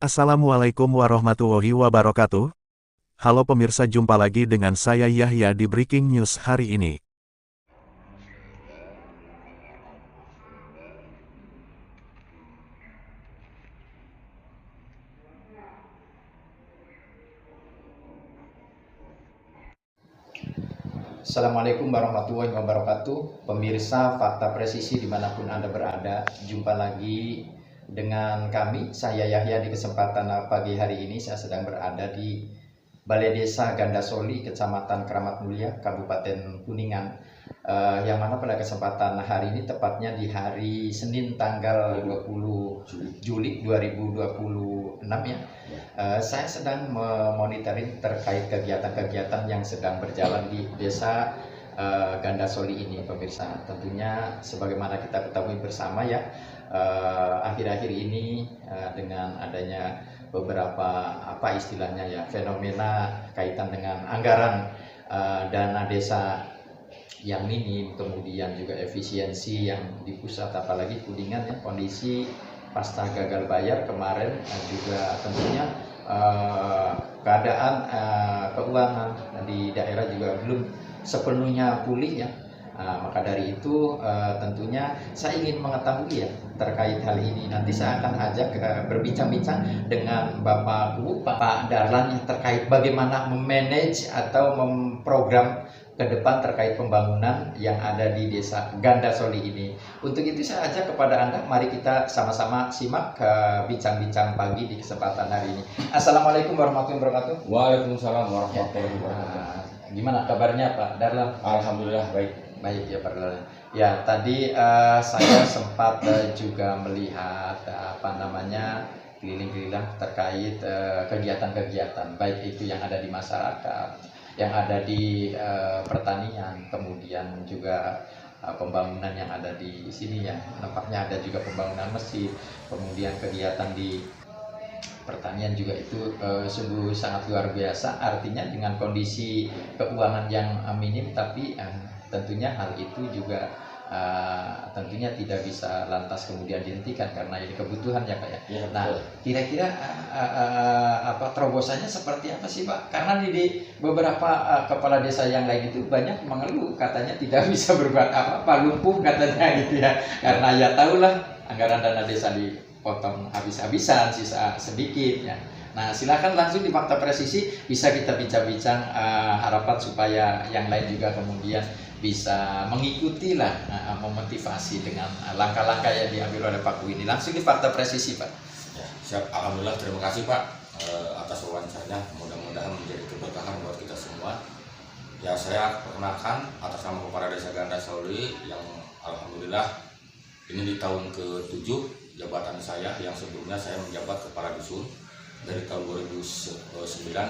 Assalamualaikum warahmatullahi wabarakatuh. Halo pemirsa, jumpa lagi dengan saya Yahya di Breaking News hari ini. Assalamualaikum warahmatullahi wabarakatuh. Pemirsa Fakta Presisi dimanapun Anda berada, jumpa lagi dengan kami, saya Yahya. Di kesempatan pagi hari ini saya sedang berada di Balai Desa Gandasoli, Kecamatan Keramat Mulia, Kabupaten Kuningan, yang mana pada kesempatan hari ini, tepatnya di hari Senin tanggal 20 Juli 2026 ya, saya sedang memonitoring terkait kegiatan-kegiatan yang sedang berjalan di Desa Gandasoli ini, pemirsa. Tentunya sebagaimana kita ketahui bersama ya, akhir-akhir ini dengan adanya beberapa istilahnya ya, fenomena kaitan dengan anggaran dana desa yang minim, kemudian juga efisiensi yang di pusat, apalagi Kuningan ya, kondisi pasca gagal bayar kemarin, juga tentunya keadaan keuangan di daerah juga belum sepenuhnya pulih ya. Maka dari itu tentunya saya ingin mengetahui ya terkait hal ini. Nanti saya akan ajak berbincang-bincang dengan Bapak Darlan terkait bagaimana memanage atau memprogram ke depan terkait pembangunan yang ada di Desa Gandasoli ini. Untuk itu saya ajak kepada Anda, mari kita sama-sama simak ke bincang-bincang pagi di kesempatan hari ini. Assalamualaikum warahmatullahi wabarakatuh. Waalaikumsalam warahmatullahi wabarakatuh. Gimana kabarnya Pak Darlan? Alhamdulillah baik. Baik ya Pak Darlan. Ya, tadi saya sempat juga melihat keliling-keliling terkait kegiatan-kegiatan baik itu yang ada di masyarakat, yang ada di pertanian, kemudian juga pembangunan yang ada di sini ya. Nampaknya ada juga pembangunan masjid, kemudian kegiatan di pertanian juga itu sungguh sangat luar biasa. Artinya dengan kondisi keuangan yang minim, tapi tentunya hal itu juga tentunya tidak bisa lantas kemudian dihentikan karena ini kebutuhan ya Pak ya. Ya, nah, kira-kira terobosannya seperti apa sih Pak? Karena di beberapa kepala desa yang lain itu banyak mengeluh, katanya tidak bisa berbuat apa-apa, lumpuh katanya gitu ya. Karena ya tahulah anggaran dana desa dipotong habis-habisan, sisa sedikit ya. Nah, silakan langsung di Fakta Presisi bisa kita bincang-bincang, harapan supaya yang lain juga kemudian bisa mengikuti lah, memotivasi dengan langkah-langkah yang diambil oleh Pak Bu ini. Langsung di Fakta Presisi Pak. Ya, siap. Alhamdulillah, terima kasih Pak atas wawancaranya. Mudah-mudahan menjadi keberkahan buat kita semua. Ya, saya perkenalkan atas nama Kepala Desa Gandasoli yang alhamdulillah ini di tahun ke-7 jabatan saya, yang sebelumnya saya menjabat Kepala Dusun dari tahun 2009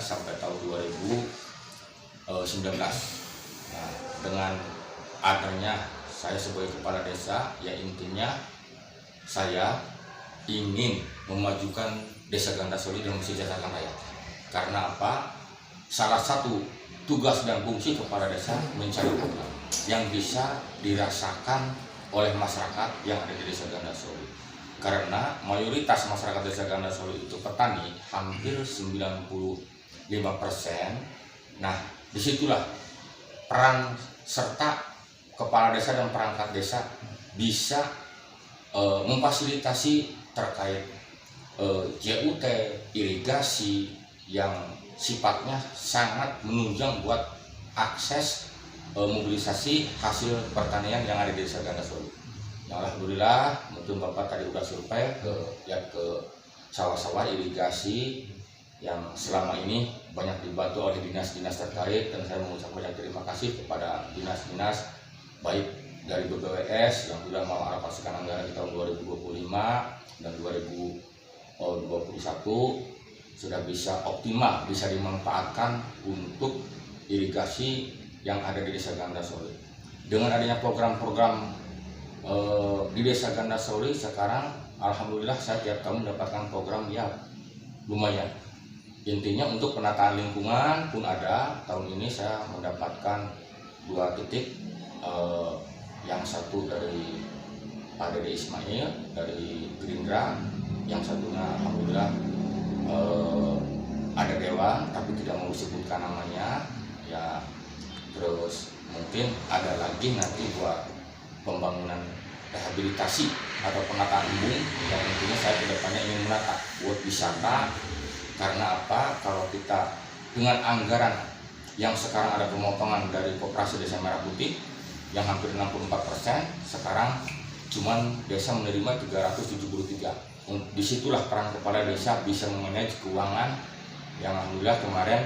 sampai tahun 2019. Nah, dengan adanya saya sebagai kepala desa, ya intinya saya ingin memajukan Desa Gandasoli dan mensejahterakan rakyat. Karena apa? Salah satu tugas dan fungsi kepala desa mencari program yang bisa dirasakan oleh masyarakat yang ada di Desa Gandasoli. Karena mayoritas masyarakat Desa Gandasoli itu petani, hampir 95%. Nah, disitulah peran serta kepala desa dan perangkat desa bisa memfasilitasi terkait JUT, irigasi yang sifatnya sangat menunjang buat akses mobilisasi hasil pertanian yang ada di Desa Gandasoli. Yang alhamdulillah, mungkin Bapak tadi udah survei ke sawah-sawah irigasi yang selama ini banyak dibantu oleh dinas-dinas terkait, dan saya mengucapkan banyak terima kasih kepada dinas-dinas baik dari BPWS yang sudah mengalokasikan anggaran di tahun 2025 dan 2021 sudah bisa optimal, bisa dimanfaatkan untuk irigasi yang ada di Desa Gandasoli. Dengan adanya program-program di Desa Gandasoli sekarang, alhamdulillah saya tiap tahun mendapatkan program yang lumayan. Intinya untuk penataan lingkungan pun ada. Tahun ini saya mendapatkan 2 titik, yang satu dari Pak Dede Ismail dari Gerindra, yang satunya alhamdulillah eh, ada dewan tapi tidak mau disebutkan namanya ya. Terus mungkin ada lagi nanti buat pembangunan rehabilitasi atau penataan embung yang tentunya saya kedepannya ingin menata buat wisata. Karena apa? Kalau kita dengan anggaran yang sekarang ada pemotongan dari Koperasi Desa Merah Putih yang hampir 64%, sekarang cuman desa menerima 373. Disitulah peran kepala desa bisa memanage keuangan yang alhamdulillah kemarin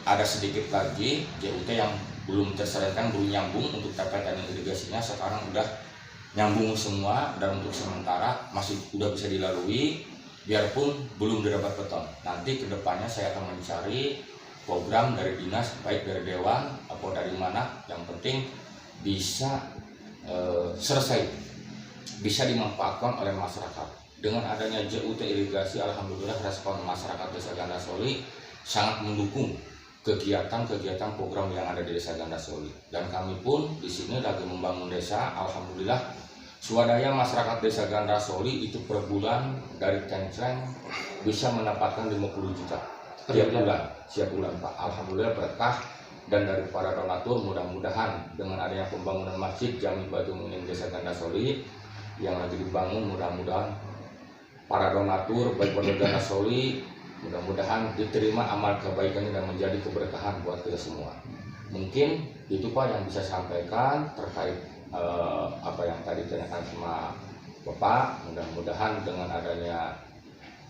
ada sedikit lagi JUT yang belum terselesaikan, belum nyambung untuk TPT dan irigasinya, sekarang udah nyambung semua dan untuk sementara masih udah bisa dilalui biarpun belum didapat beton. Nanti kedepannya saya akan mencari program dari dinas, baik dari dewan atau dari mana, yang penting bisa selesai, bisa dimanfaatkan oleh masyarakat. Dengan adanya JUT irigasi, alhamdulillah respon masyarakat Desa Gandasoli sangat mendukung kegiatan-kegiatan program yang ada di Desa Gandasoli. Dan kami pun di sini lagi membangun desa, alhamdulillah swadaya masyarakat Desa Gandasoli itu per bulan dari Kenceng bisa mendapatkan 50 juta tiap bulan Pak. Alhamdulillah berkah dan dari para donatur, mudah-mudahan dengan adanya pembangunan masjid Jami Batu Muning Desa Gandasoli yang lagi dibangun, mudah-mudahan para donatur baik warga Gandasoli mudah-mudahan diterima amal kebaikannya dan menjadi keberkahan buat kita semua. Mungkin itu Pak yang bisa sampaikan terkait apa yang tadi ditanyakan sama Bapak. Mudah-mudahan dengan adanya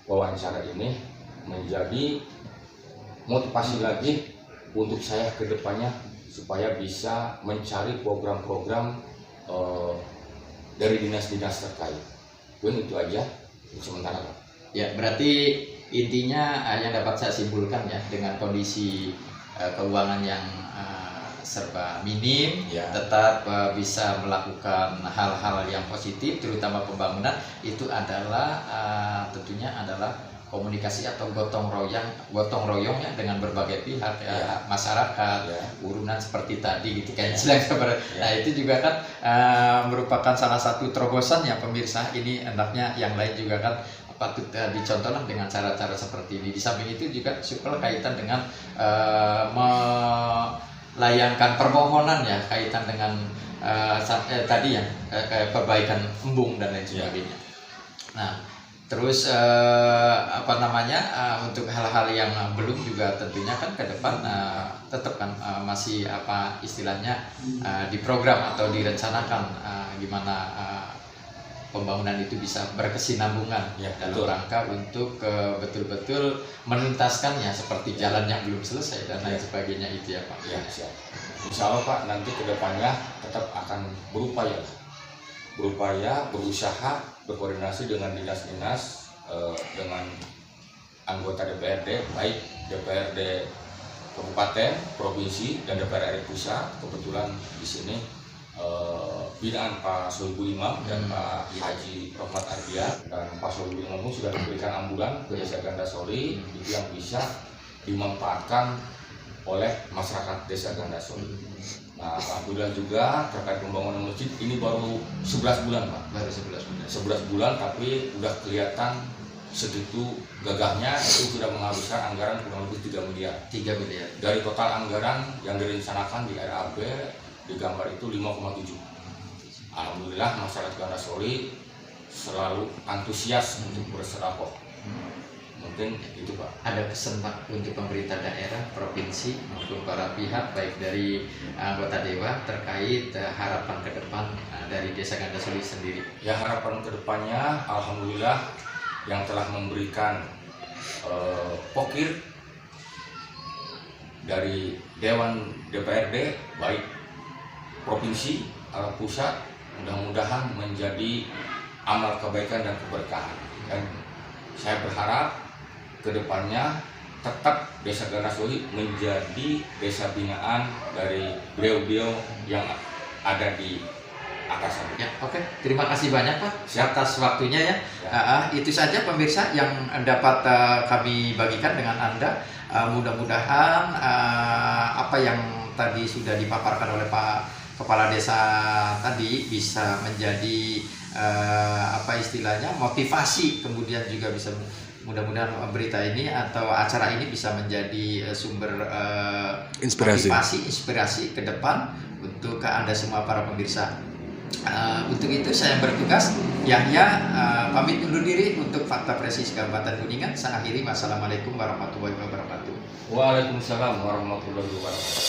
wawancara ini menjadi motivasi lagi untuk saya ke depannya supaya bisa mencari program-program dari dinas-dinas terkait. Mungkin itu aja untuk sementara Pak. Ya, berarti intinya yang dapat saya simpulkan ya, dengan kondisi keuangan yang serba minim, Ya. tetap bisa melakukan hal-hal yang positif, terutama pembangunan, itu adalah tentunya adalah komunikasi atau gotong royong ya dengan berbagai pihak ya, masyarakat, urunan seperti tadi gitu kan. Nah itu juga kan merupakan salah satu terobosan ya pemirsa. Ini hendaknya yang lain juga kan patut dicontohkan dengan cara-cara seperti ini. Di samping itu juga supaya kaitan dengan melayangkan permohonan ya kaitan dengan tadi ya perbaikan embung dan lain sebagainya. Nah terus untuk hal-hal yang belum juga tentunya kan ke depan tetap kan masih istilahnya diprogram atau direncanakan gimana pembangunan itu bisa berkesinambungan ya, dalam rangka untuk betul-betul menuntaskannya seperti jalan yang belum selesai dan lain sebagainya itu ya Pak. Ya, siap. Insya Allah Pak, nanti kedepannya tetap akan berusaha berkoordinasi dengan dinas-dinas, dengan anggota DPRD, baik DPRD Kabupaten, Provinsi, dan DPR RI Pusat. Kebetulan di sini binaan Pak Sohibul Imam dan Pak Haji Rohmat Ardia, dan Pak Sohibul Imam pun sudah diberikan ambulan ke Desa Gandasoli itu yang bisa dimanfaatkan oleh masyarakat Desa Gandasoli. Nah, alhamdulillah juga terkait pembangunan masjid ini baru 11 bulan Pak. Baru 11 bulan. 11 bulan tapi udah kelihatan segitu gagahnya, itu sudah menghabiskan anggaran kurang lebih 3 miliar. 3 miliar. Dari total anggaran yang direncanakan di RAB di gambar itu 5,7. Alhamdulillah masyarakat Gandasoli selalu antusias untuk bersedekah. Mungkin itu Pak. Ada pesan Pak untuk pemerintah daerah, provinsi maupun para pihak baik dari anggota dewan terkait harapan ke depan dari Desa Gandasoli sendiri. Ya, harapan ke depannya alhamdulillah yang telah memberikan pokir dari Dewan DPRD baik provinsi atau pusat, mudah-mudahan menjadi amal kebaikan dan keberkahan. Dan saya berharap kedepannya tetap Desa Gandasoli menjadi desa binaan dari beliau-beliau yang ada di atasan. Ya, oke. Terima kasih banyak Pak atas waktunya ya. Itu saja pemirsa yang dapat kami bagikan dengan Anda. Mudah-mudahan apa yang tadi sudah dipaparkan oleh Pak Kepala Desa tadi bisa menjadi istilahnya motivasi, kemudian juga bisa Mudah-mudahan berita ini atau acara ini bisa menjadi sumber Inspirasi. motivasi, inspirasi ke depan untuk Anda semua para pemirsa. Untuk itu saya bertugas, Yahya pamit undur diri untuk Fakta Presisi Kabupaten Kuningan. Saya akhiri, wassalamualaikum warahmatullahi wabarakatuh. Waalaikumsalam warahmatullahi wabarakatuh.